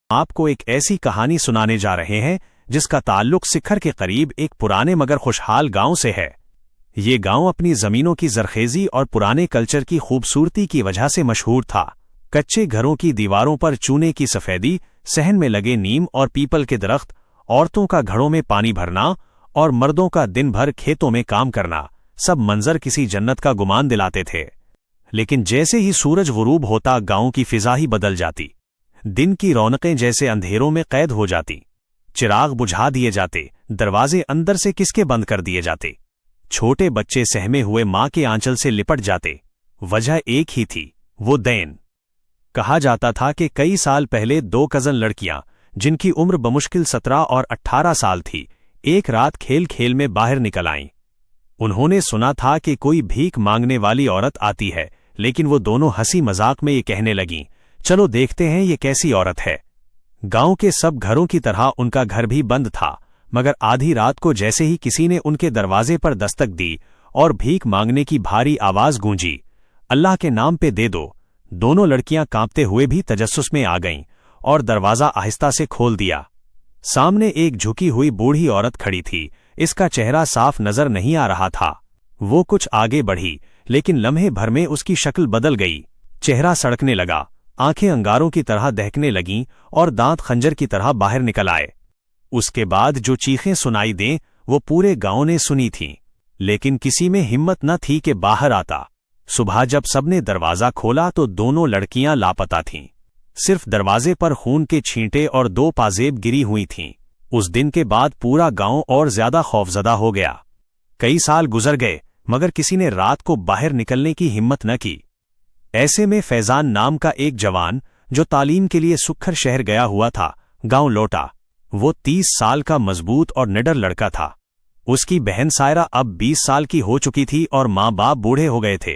آپ کو ایک ایسی کہانی سنانے جا رہے ہیں جس کا تعلق سکھر کے قریب ایک پرانے مگر خوشحال گاؤں سے ہے۔ یہ گاؤں اپنی زمینوں کی زرخیزی اور پرانے کلچر کی خوبصورتی کی وجہ سے مشہور تھا۔ کچے گھروں کی دیواروں پر چونے کی سفیدی، صحن میں لگے نیم اور پیپل کے درخت، عورتوں کا گھڑوں میں پانی بھرنا اور مردوں کا دن بھر کھیتوں میں کام کرنا، سب منظر کسی جنت کا گمان دلاتے تھے۔ لیکن جیسے ہی سورج غروب ہوتا گاؤں کی فضا ہی بدل جاتی۔ دن کی رونقیں جیسے اندھیروں میں قید ہو جاتی، چراغ بجھا دیے جاتے، دروازے اندر سے کسکے بند کر دیے جاتے، چھوٹے بچے سہمے ہوئے ماں کے آنچل سے لپٹ جاتے۔ وجہ ایک ہی تھی، وہ دین۔ کہا جاتا تھا کہ کئی سال پہلے دو کزن لڑکیاں جن کی عمر بمشکل 17 اور 18 سال تھی، ایک رات کھیل کھیل میں باہر نکل آئیں۔ انہوں نے سنا تھا کہ کوئی بھیک مانگنے والی عورت آتی ہے، لیکن وہ دونوں ہنسی مذاق میں یہ کہنے لگیں، چلو دیکھتے ہیں یہ کیسی عورت ہے۔ گاؤں کے سب گھروں کی طرح ان کا گھر بھی بند تھا، مگر آدھی رات کو جیسے ہی کسی نے ان کے دروازے پر دستک دی اور بھیک مانگنے کی بھاری آواز گونجی، اللہ کے نام پہ دے دو، دونوں لڑکیاں کانپتے ہوئے بھی تجسس میں آ گئیں اور دروازہ آہستہ سے کھول دیا۔ سامنے ایک جھکی ہوئی بوڑھی عورت کھڑی تھی، اس کا چہرہ صاف نظر نہیں آ رہا تھا۔ وہ کچھ آگے بڑھی، لیکن لمحے بھر میں اس کی شکل بدل گئی، چہرہ سڑکنے لگا، آنکھیں انگاروں کی طرح دہکنے لگیں اور دانت خنجر کی طرح باہر نکل آئے۔ اس کے بعد جو چیخیں سنائی دیں وہ پورے گاؤں نے سنی تھیں، لیکن کسی میں ہمت نہ تھی کہ باہر آتا۔ صبح جب سب نے دروازہ کھولا تو دونوں لڑکیاں لاپتہ تھیں، صرف دروازے پر خون کے چھینٹے اور 2 پازیب گری ہوئی تھیں۔ اس دن کے بعد پورا گاؤں اور زیادہ خوفزدہ ہو گیا۔ کئی سال گزر گئے مگر کسی نے رات کو باہر نکلنے کی ہمت نہ کی۔ ایسے میں فیضان نام کا ایک جوان جو تعلیم کے لیے سکھر شہر گیا ہوا تھا، گاؤں لوٹا۔ وہ 30 سال کا مضبوط اور نڈر لڑکا تھا۔ اس کی بہن سائرہ اب 20 سال کی ہو چکی تھی اور ماں باپ بوڑھے ہو گئے تھے۔